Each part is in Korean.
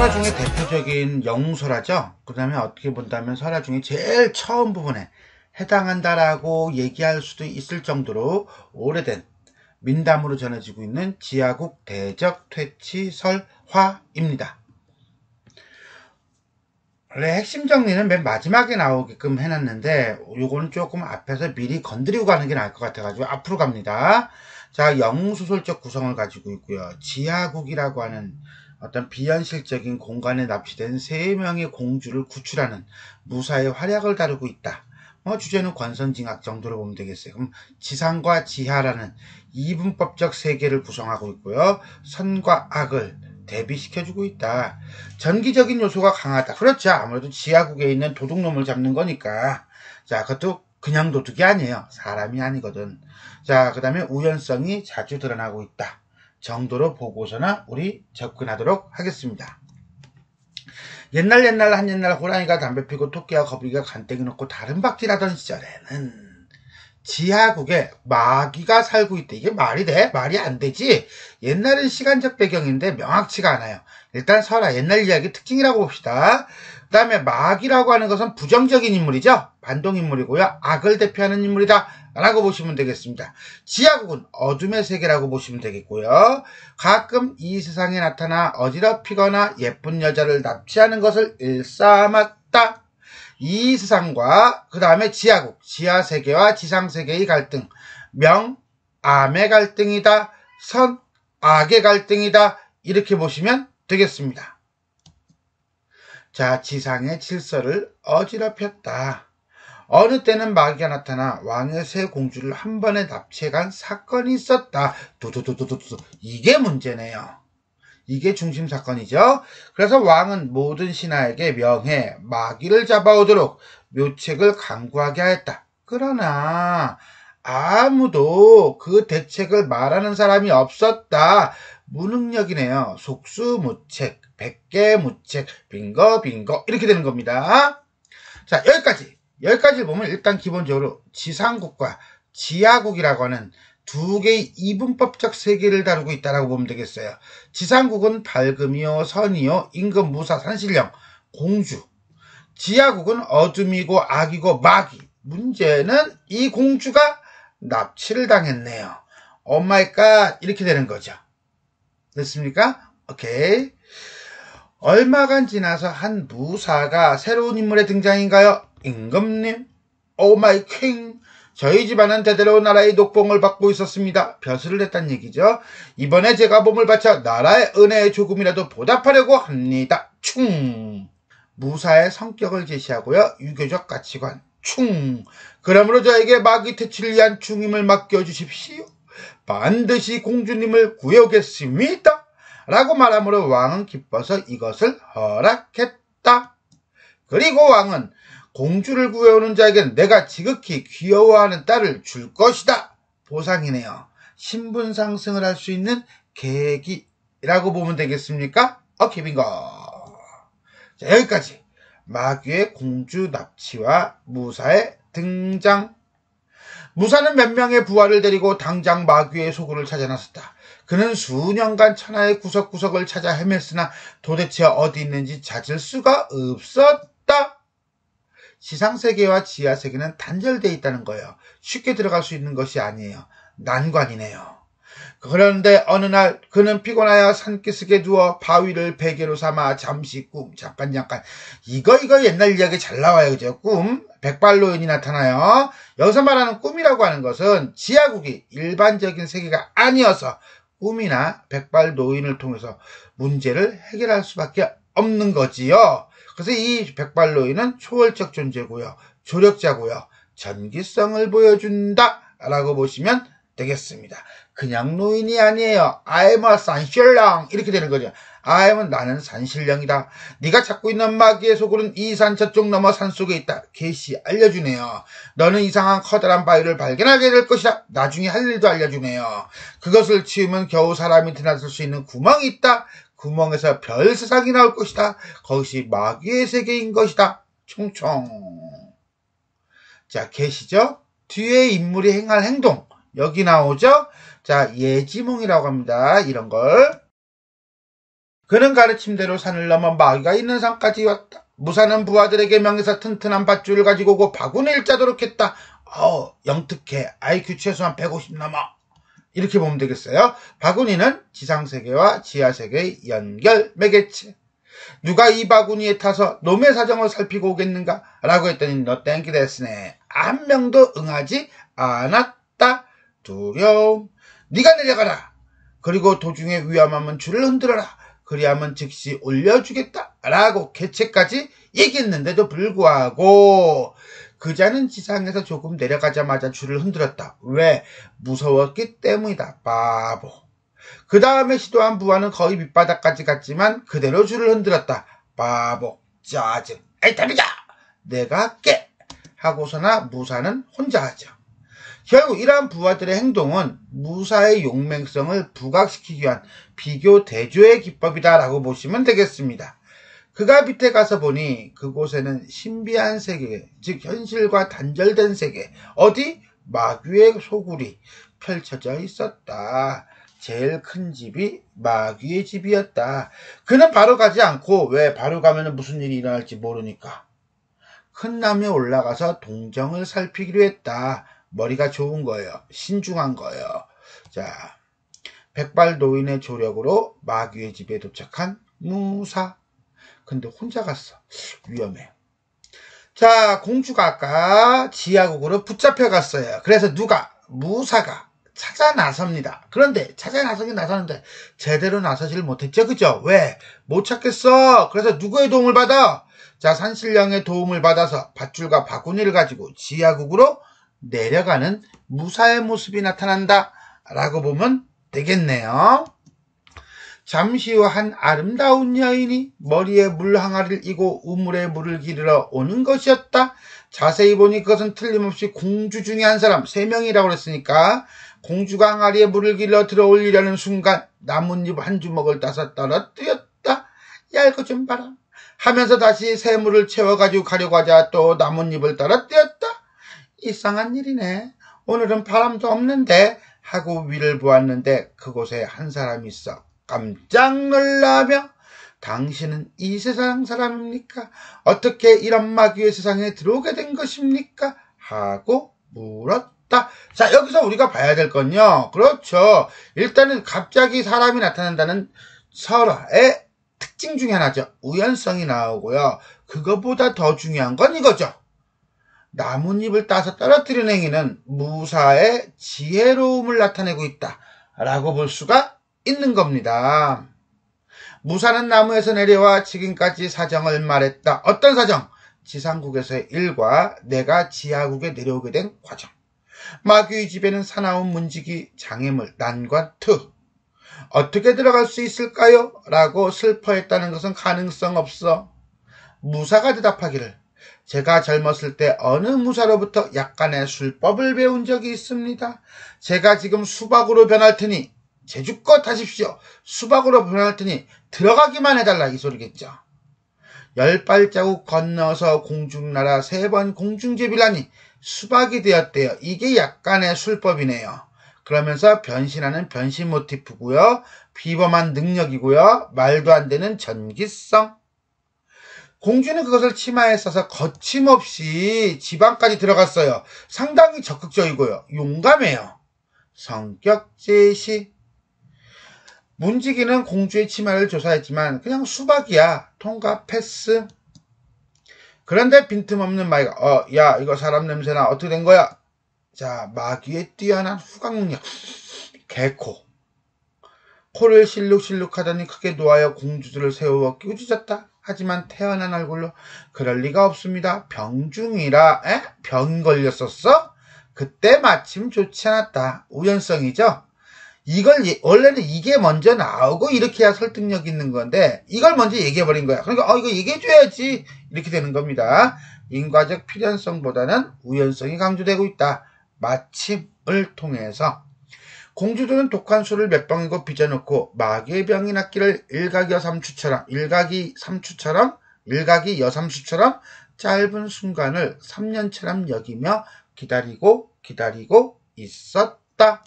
설화 중에 대표적인 영웅설화죠. 그 다음에 어떻게 본다면 설화 중에 제일 처음 부분에 해당한다라고 얘기할 수도 있을 정도로 오래된 민담으로 전해지고 있는 지하국 대적 퇴치 설화입니다. 원래 핵심 정리는 맨 마지막에 나오게끔 해놨는데 요거는 조금 앞에서 미리 건드리고 가는 게 나을 것 같아가지고 앞으로 갑니다. 자, 영웅소설적 구성을 가지고 있고요. 지하국이라고 하는 어떤 비현실적인 공간에 납치된 3명의 공주를 구출하는 무사의 활약을 다루고 있다. 주제는 권선징악 정도로 보면 되겠어요. 그럼 지상과 지하라는 이분법적 세계를 구성하고 있고요. 선과 악을 대비시켜주고 있다. 전기적인 요소가 강하다. 그렇죠. 아무래도 지하국에 있는 도둑놈을 잡는 거니까. 자, 그것도 그냥 도둑이 아니에요. 사람이 아니거든. 자, 그 다음에 우연성이 자주 드러나고 있다. 정도로 보고서나 우리 접근하도록 하겠습니다. 옛날 한옛날 호랑이가 담배 피고 토끼와 거북이가 간땡이 놓고 다른 박질하던 시절에는 지하국에 마귀가 살고 있대. 이게 말이 돼? 말이 안 되지? 옛날은 시간적 배경인데 명확치가 않아요. 일단 설화, 옛날 이야기 특징이라고 봅시다. 그 다음에 마귀라고 하는 것은 부정적인 인물이죠. 반동인물이고요. 악을 대표하는 인물이다 라고 보시면 되겠습니다. 지하국은 어둠의 세계라고 보시면 되겠고요. 가끔 이 세상에 나타나 어지럽히거나 예쁜 여자를 납치하는 것을 일삼았다. 이 세상과 그 다음에 지하국, 지하세계와 지상세계의 갈등, 명, 암의 갈등이다, 선, 악의 갈등이다, 이렇게 보시면 되겠습니다. 자, 지상의 질서를 어지럽혔다. 어느 때는 마귀가 나타나 왕의 3 공주를 한 번에 납치해간 사건이 있었다. 두두두두두. 이게 문제네요. 이게 중심 사건이죠. 그래서 왕은 모든 신하에게 명해 마귀를 잡아오도록 묘책을 강구하게 하였다. 그러나 아무도 그 대책을 말하는 사람이 없었다. 무능력이네요. 속수무책, 백개무책, 빙거 이렇게 되는 겁니다. 자, 여기까지를 보면 일단 기본적으로 지상국과 지하국이라고 하는 2개의 이분법적 세계를 다루고 있다고 보면 되겠어요. 지상국은 밝음이요, 선이요, 임금, 무사, 산신령, 공주. 지하국은 어둠이고 악이고 마귀. 문제는 이 공주가 납치를 당했네요. 오마이갓 이렇게 되는 거죠. 됐습니까? 오케이. 얼마간 지나서 한 무사가 새로운 인물의 등장인가요? 임금님, 오마이 킹. 저희 집안은 대대로 나라의 녹봉을 받고 있었습니다. 벼슬을 냈단 얘기죠. 이번에 제가 몸을 바쳐 나라의 은혜에 조금이라도 보답하려고 합니다. 충. 무사의 성격을 제시하고요. 유교적 가치관. 충. 그러므로 저에게 마귀 퇴치를 위한 충임을 맡겨주십시오. 반드시 공주님을 구해오겠습니다. 라고 말하므로 왕은 기뻐서 이것을 허락했다. 그리고 왕은 공주를 구해오는 자에겐 내가 지극히 귀여워하는 딸을 줄 것이다. 보상이네요. 신분 상승을 할 수 있는 계기라고 보면 되겠습니까? 오케이, 빙고. 자, 여기까지. 마귀의 공주 납치와 무사의 등장. 무사는 몇 명의 부하를 데리고 당장 마귀의 소굴을 찾아 나섰다. 그는 수년간 천하의 구석구석을 찾아 헤맸으나 도대체 어디 있는지 찾을 수가 없었다. 지상세계와 지하세계는 단절되어 있다는 거예요. 쉽게 들어갈 수 있는 것이 아니에요. 난관이네요. 그런데 어느 날 그는 피곤하여 산기슭에 누워 바위를 베개로 삼아 잠시 꿈. 잠깐 이거 옛날 이야기 잘 나와요. 그죠? 꿈. 백발노인이 나타나요. 여기서 말하는 꿈이라고 하는 것은 지하국이 일반적인 세계가 아니어서 꿈이나 백발노인을 통해서 문제를 해결할 수밖에 없는 거지요. 그래서 이 백발노인은 초월적 존재고요. 조력자고요. 전기성을 보여준다 라고 보시면 되겠습니다. 그냥 노인이 아니에요. I'm a 산신령 이렇게 되는 거죠. I'm 나는 산신령이다. 네가 찾고 있는 마귀의 소굴은 이 산 저쪽 넘어 산속에 있다. 계시 알려주네요. 너는 이상한 커다란 바위를 발견하게 될 것이다. 나중에 할 일도 알려주네요. 그것을 치우면 겨우 사람이 드나들 수 있는 구멍이 있다. 구멍에서 별 세상이 나올 것이다. 그것이 마귀의 세계인 것이다. 총총. 자, 계시죠? 뒤에 인물이 행할 행동. 여기 나오죠? 자, 예지몽이라고 합니다. 이런 걸. 그는 가르침대로 산을 넘어 마귀가 있는 산까지 왔다. 무사는 부하들에게 명해서 튼튼한 밧줄을 가지고 오고 바구니를 짜도록 했다. 영특해. IQ 최소한 150 넘어. 이렇게 보면 되겠어요. 바구니는 지상세계와 지하세계의 연결 매개체. 누가 이 바구니에 타서 놈의 사정을 살피고 오겠는가? 라고 했더니 너 땡기 됐으네. 한 명도 응하지 않았다. 두려움. 네가 내려가라. 그리고 도중에 위험하면 줄을 흔들어라. 그리하면 즉시 올려주겠다. 라고 개체까지 얘기했는데도 불구하고 그자는 지상에서 조금 내려가자마자 줄을 흔들었다. 왜? 무서웠기 때문이다. 바보. 그 다음에 시도한 부하는 거의 밑바닥까지 갔지만 그대로 줄을 흔들었다. 바보. 짜증. 에이 달리자. 내가 할게. 하고서나 무사는 혼자 하죠. 결국 이러한 부하들의 행동은 무사의 용맹성을 부각시키기 위한 비교 대조의 기법이다라고 보시면 되겠습니다. 그가 밑에 가서 보니 그곳에는 신비한 세계, 즉 현실과 단절된 세계, 어디? 마귀의 소굴이 펼쳐져 있었다. 제일 큰 집이 마귀의 집이었다. 그는 바로 가지 않고, 왜? 바로 가면 무슨 일이 일어날지 모르니까 큰 나무에 올라가서 동정을 살피기로 했다. 머리가 좋은 거예요. 신중한 거예요. 자, 백발노인의 조력으로 마귀의 집에 도착한 무사. 근데 혼자 갔어. 위험해. 자, 공주가 아까 지하국으로 붙잡혀 갔어요. 그래서 무사가 찾아 나섭니다. 그런데 찾아 나서긴 나서는데 제대로 나서질 못했죠. 그죠? 왜? 못 찾겠어. 그래서 누구의 도움을 받아? 자, 산신령의 도움을 받아서 밧줄과 바구니를 가지고 지하국으로 내려가는 무사의 모습이 나타난다 라고 보면 되겠네요. 잠시 후 한 아름다운 여인이 머리에 물 항아리를 이고 우물에 물을 기르러 오는 것이었다. 자세히 보니 그것은 틀림없이 공주 중에 한 사람, 3명이라고 그랬으니까 공주가 항아리에 물을 기르러 들어올리려는 순간 나뭇잎 한 주먹을 따서 떨어뜨렸다. 야, 이거 좀 봐라 하면서 다시 새물을 채워가지고 가려고 하자 또 나뭇잎을 떨어뜨렸다. 이상한 일이네. 오늘은 바람도 없는데 하고 위를 보았는데 그곳에 한 사람이 있어 깜짝 놀라며 당신은 이 세상 사람입니까? 어떻게 이런 마귀의 세상에 들어오게 된 것입니까? 하고 물었다. 자, 여기서 우리가 봐야 될 건요. 그렇죠. 일단은 갑자기 사람이 나타난다는 설화의 특징 중에 하나죠. 우연성이 나오고요. 그거보다 더 중요한 건 이거죠. 나뭇잎을 따서 떨어뜨리는 행위는 무사의 지혜로움을 나타내고 있다 라고 볼 수가 있는 겁니다. 무사는 나무에서 내려와 지금까지 사정을 말했다. 어떤 사정? 지상국에서의 일과 내가 지하국에 내려오게 된 과정. 마귀의 집에는 사나운 문지기, 장애물, 난관, 투. 어떻게 들어갈 수 있을까요? 라고 슬퍼했다는 것은 가능성 없어. 무사가 대답하기를 제가 젊었을 때 어느 무사로부터 약간의 술법을 배운 적이 있습니다. 제가 지금 수박으로 변할 테니 제주껏 하십시오. 수박으로 변할 테니 들어가기만 해달라 이 소리겠죠. 10발자국 건너서 공중나라 3번 공중제비라니 수박이 되었대요. 이게 약간의 술법이네요. 그러면서 변신하는 변신 모티프고요. 비범한 능력이고요. 말도 안 되는 전기성. 공주는 그것을 치마에 싸서 거침없이 지방까지 들어갔어요. 상당히 적극적이고요. 용감해요. 성격 제시. 문지기는 공주의 치마를 조사했지만 그냥 수박이야. 통과 패스. 그런데 빈틈없는 마귀가 야 이거 사람 냄새나 어떻게 된 거야? 자, 마귀의 뛰어난 후각 능력. 개코. 코를 실룩실룩 하더니 크게 놓아여 공주들을 세워 끼우짖었다. 하지만 태어난 얼굴로 그럴 리가 없습니다. 병중이라. 병 걸렸었어? 그때 마침 좋지 않았다. 우연성이죠. 원래는 이게 먼저 나오고 이렇게 해야 설득력 있는 건데 이걸 먼저 얘기해버린 거야. 그러니까 이거 얘기해줘야지 이렇게 되는 겁니다. 인과적 필연성보다는 우연성이 강조되고 있다. 마침을 통해서 공주들은 독한 술을 몇 병이고 빚어놓고 마귀의 병이 낫기를 일각이 여삼수처럼 짧은 순간을 3년처럼 여기며 기다리고 있었다.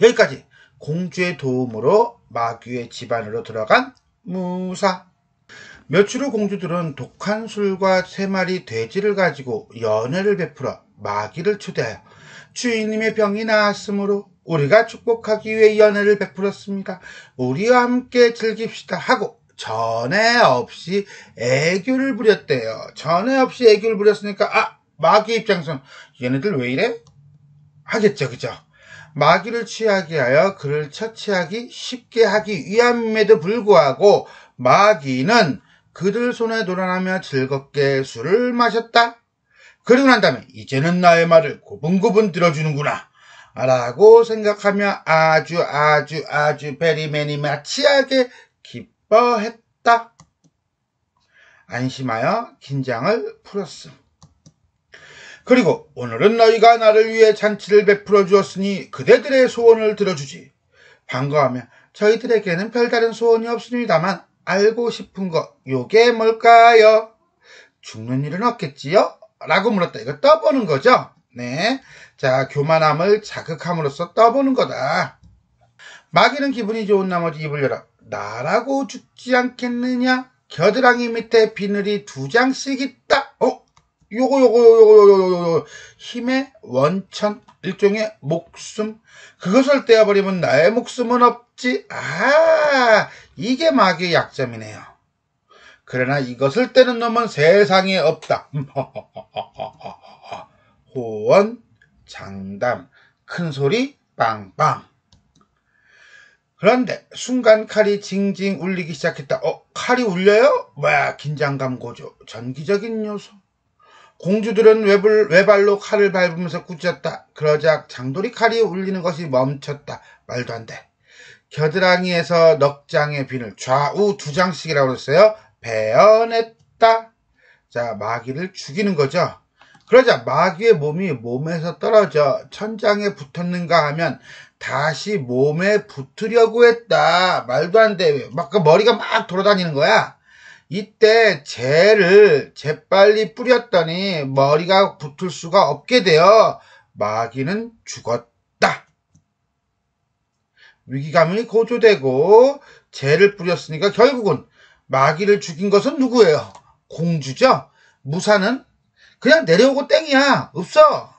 여기까지 공주의 도움으로 마귀의 집안으로 들어간 무사. 며칠 후 공주들은 독한 술과 3마리 돼지를 가지고 연회를 베풀어 마귀를 초대하여 주인님의 병이 나았으므로 우리가 축복하기 위해 연회를 베풀었습니다. 우리와 함께 즐깁시다 하고 전에 없이 애교를 부렸대요. 전에 없이 애교를 부렸으니까 마귀 입장에서는 얘네들 왜 이래? 하겠죠. 그죠? 마귀를 취하게 하여 그를 처치하기 쉽게 하기 위함에도 불구하고 마귀는 그들 손에 놀아나며 즐겁게 술을 마셨다. 그리고 난 다음에 이제는 나의 말을 고분고분 들어주는구나 라고 생각하며 아주 베리매니 마치하게 기뻐했다. 안심하여 긴장을 풀었음. 그리고 오늘은 너희가 나를 위해 잔치를 베풀어 주었으니 그대들의 소원을 들어주지. 반가워하며 저희들에게는 별다른 소원이 없습니다만 알고 싶은 거 요게 뭘까요? 죽는 일은 없겠지요? 라고 물었다. 이거 떠보는 거죠? 네. 자, 교만함을 자극함으로써 떠보는 거다. 마귀는 기분이 좋은 나머지 입을 열어 나라고 죽지 않겠느냐? 겨드랑이 밑에 비늘이 2장씩 있다. 요거 힘의 원천, 일종의 목숨. 그것을 떼어버리면 나의 목숨은 없지. 이게 마귀의 약점이네요. 그러나 이것을 떼는 놈은 세상에 없다. 호언, 장담, 큰소리, 빵빵. 그런데 순간 칼이 징징 울리기 시작했다. 칼이 울려요? 뭐야, 긴장감 고조, 전기적인 요소. 공주들은 외발로 칼을 밟으면서 꾸짖었다. 그러자 장돌이 칼이 울리는 것이 멈췄다. 말도 안 돼. 겨드랑이에서 넉 장의 비늘, 좌우 2장씩이라고 그랬어요. 베어냈다. 자, 마귀를 죽이는 거죠. 그러자 마귀의 몸이 몸에서 떨어져 천장에 붙었는가 하면 다시 몸에 붙으려고 했다. 말도 안 돼. 머리가 막 돌아다니는 거야. 이때 재를 재빨리 뿌렸더니 머리가 붙을 수가 없게 되어 마귀는 죽었다. 위기감이 고조되고 재를 뿌렸으니까 결국은 마귀를 죽인 것은 누구예요? 공주죠? 무사는 그냥 내려오고 땡이야. 없어.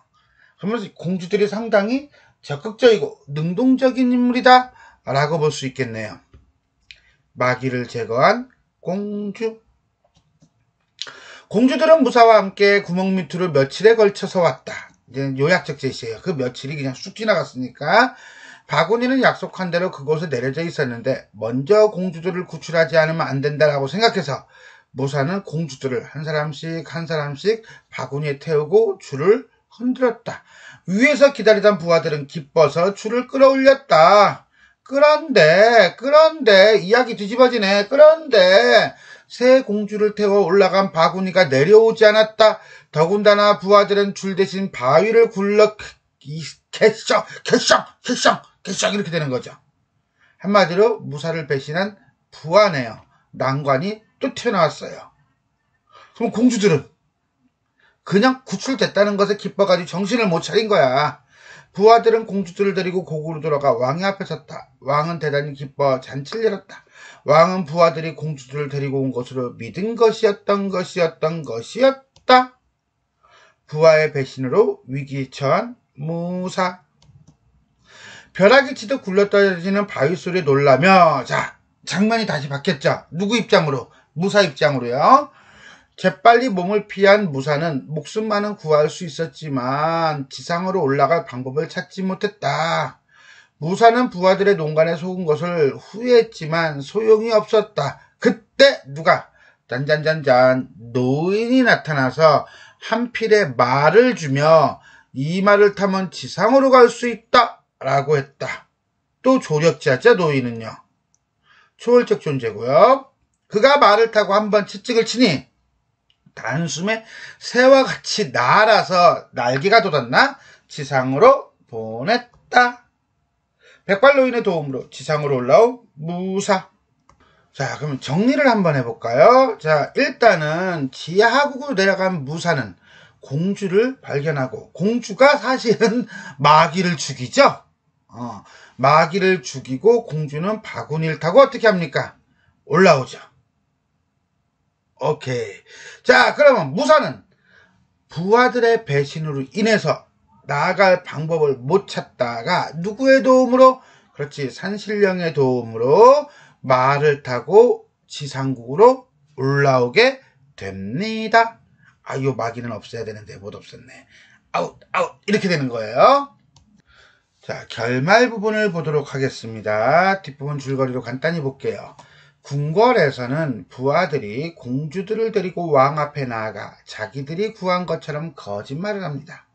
그러면서 공주들이 상당히 적극적이고 능동적인 인물이다 라고 볼 수 있겠네요. 마귀를 제거한 공주들은 무사와 함께 구멍 밑으로 며칠에 걸쳐서 왔다. 이제 요약적 제시예요. 그 며칠이 그냥 쑥 지나갔으니까 바구니는 약속한 대로 그곳에 내려져 있었는데 먼저 공주들을 구출하지 않으면 안 된다라고 생각해서 무사는 공주들을 한 사람씩 바구니에 태우고 줄을 흔들었다. 위에서 기다리던 부하들은 기뻐서 줄을 끌어올렸다. 그런데 이야기 뒤집어지네. 그런데 새 공주를 태워 올라간 바구니가 내려오지 않았다. 더군다나 부하들은 줄 대신 바위를 굴러 캐숑 이렇게 되는 거죠. 한마디로 무사를 배신한 부하네요. 난관이 또 튀어나왔어요. 그럼 공주들은 그냥 구출됐다는 것에 기뻐가지고 정신을 못 차린 거야. 부하들은 공주들을 데리고 고구로 돌아가 왕의 앞에 섰다. 왕은 대단히 기뻐 잔치를 열었다. 왕은 부하들이 공주들을 데리고 온 것으로 믿은 것이었다. 부하의 배신으로 위기에 처한 무사. 벼락이 치듯 굴러떨어지는 바위 소리에 놀라며 자, 장면이 다시 바뀌었죠. 누구 입장으로? 무사 입장으로요. 재빨리 몸을 피한 무사는 목숨만은 구할 수 있었지만 지상으로 올라갈 방법을 찾지 못했다. 무사는 부하들의 농간에 속은 것을 후회했지만 소용이 없었다. 그때 누가 짠짠짠짠 노인이 나타나서 한 필의 말을 주며 이 말을 타면 지상으로 갈 수 있다 라고 했다. 또 조력자죠. 노인은요. 초월적 존재고요. 그가 말을 타고 한번 채찍을 치니 단숨에 새와 같이 날아서 날개가 돋았나 지상으로 보냈다. 백발노인의 도움으로 지상으로 올라온 무사. 자, 그럼 정리를 한번 해볼까요? 자, 일단은 지하국으로 내려간 무사는 공주를 발견하고 공주가 사실은 마귀를 죽이죠. 마귀를 죽이고 공주는 바구니를 타고 어떻게 합니까? 올라오죠. 오케이. 자, 그러면 무사는 부하들의 배신으로 인해서 나아갈 방법을 못 찾다가 누구의 도움으로? 그렇지, 산신령의 도움으로 말을 타고 지상국으로 올라오게 됩니다. 요 마귀는 없애야 되는데 못 없앴네. 아웃 이렇게 되는 거예요. 자, 결말 부분을 보도록 하겠습니다. 뒷부분 줄거리로 간단히 볼게요. 궁궐에서는 부하들이 공주들을 데리고 왕 앞에 나아가 자기들이 구한 것처럼 거짓말을 합니다.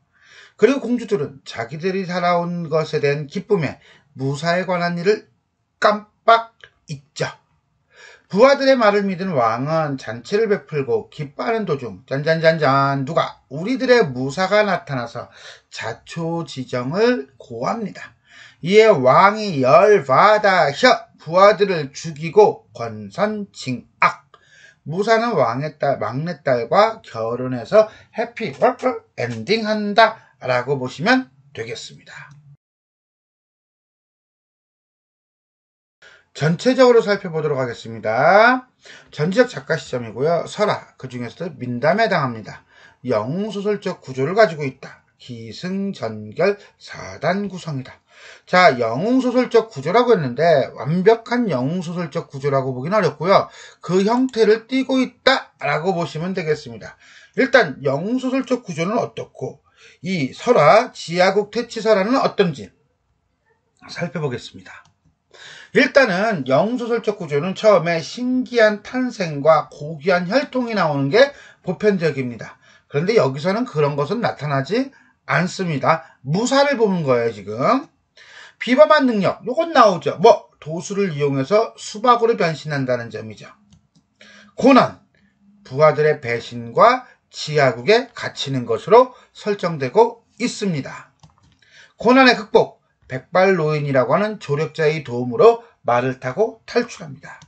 그리고 공주들은 자기들이 살아온 것에 대한 기쁨에 무사에 관한 일을 깜빡 잊죠. 부하들의 말을 믿은 왕은 잔치를 베풀고 기뻐하는 도중 짠짠짠짠 누가 우리들의 무사가 나타나서 자초지정을 고합니다. 이에 왕이 열받아 부하들을 죽이고 권선징악. 무사는 왕의 딸, 막내딸과 결혼해서 해피 엔딩한다 라고 보시면 되겠습니다. 전체적으로 살펴보도록 하겠습니다. 전지적 작가 시점이고요. 설화, 그 중에서도 민담에 당합니다. 영웅소설적 구조를 가지고 있다. 기승전결 4단 구성이다. 자, 영웅소설적 구조라고 했는데 완벽한 영웅소설적 구조라고 보긴 어렵고요. 그 형태를 띠고 있다라고 보시면 되겠습니다. 일단 영웅소설적 구조는 어떻고 이 설화, 지하국 퇴치설화는 어떤지 살펴보겠습니다. 일단은 영웅소설적 구조는 처음에 신기한 탄생과 고귀한 혈통이 나오는 게 보편적입니다. 그런데 여기서는 그런 것은 나타나지 않습니다. 무사를 보는 거예요, 지금. 비범한 능력, 요건 나오죠. 도수를 이용해서 수박으로 변신한다는 점이죠. 고난, 부하들의 배신과 지하국에 갇히는 것으로 설정되고 있습니다. 고난의 극복, 백발노인이라고 하는 조력자의 도움으로 말을 타고 탈출합니다.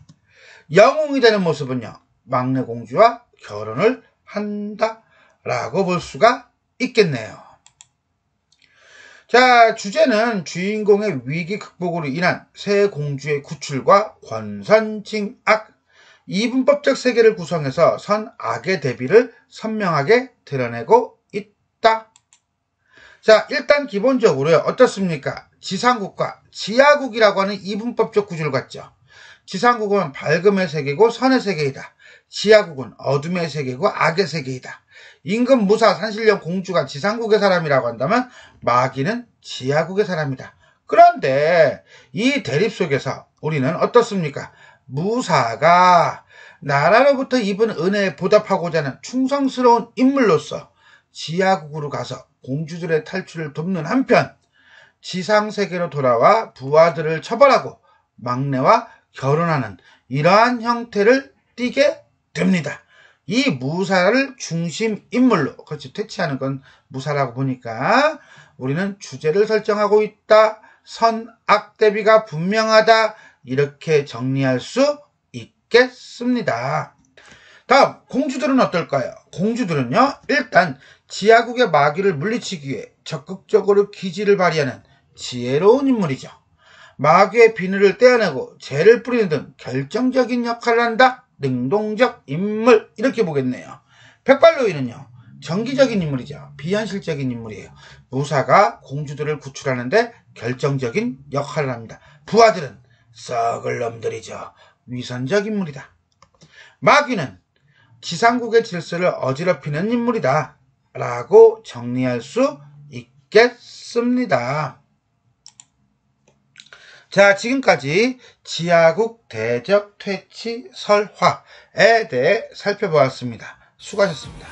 영웅이 되는 모습은요, 막내 공주와 결혼을 한다라고 볼 수가 있겠네요. 자, 주제는 주인공의 위기 극복으로 인한 새 공주의 구출과 권선징악, 이분법적 세계를 구성해서 선악의 대비를 선명하게 드러내고 있다. 자, 일단 기본적으로요, 어떻습니까? 지상국과 지하국이라고 하는 이분법적 구조를 갖죠. 지상국은 밝음의 세계고 선의 세계이다. 지하국은 어둠의 세계고 악의 세계이다. 임금 무사 산신령 공주가 지상국의 사람이라고 한다면 마귀는 지하국의 사람이다. 그런데 이 대립 속에서 우리는 어떻습니까? 무사가 나라로부터 입은 은혜에 보답하고자 하는 충성스러운 인물로서 지하국으로 가서 공주들의 탈출을 돕는 한편 지상세계로 돌아와 부하들을 처벌하고 막내와 결혼하는 이러한 형태를 띠게 됩니다. 이 무사를 중심 인물로, 그렇지, 퇴치하는 건 무사라고 보니까 우리는 주제를 설정하고 있다. 선악 대비가 분명하다. 이렇게 정리할 수 있겠습니다. 다음, 공주들은 어떨까요? 공주들은요, 일단 지하국의 마귀를 물리치기 위해 적극적으로 기지를 발휘하는 지혜로운 인물이죠. 마귀의 비늘을 떼어내고 죄를 뿌리는 등 결정적인 역할을 한다. 능동적 인물, 이렇게 보겠네요. 백발노인은요, 정기적인 인물이죠. 비현실적인 인물이에요. 무사가 공주들을 구출하는데 결정적인 역할을 합니다. 부하들은 썩을 놈들이죠. 위선적 인물이다. 마귀는 지상국의 질서를 어지럽히는 인물이다 라고 정리할 수 있겠습니다. 자, 지금까지 지하국 대적 퇴치 설화에 대해 살펴보았습니다. 수고하셨습니다.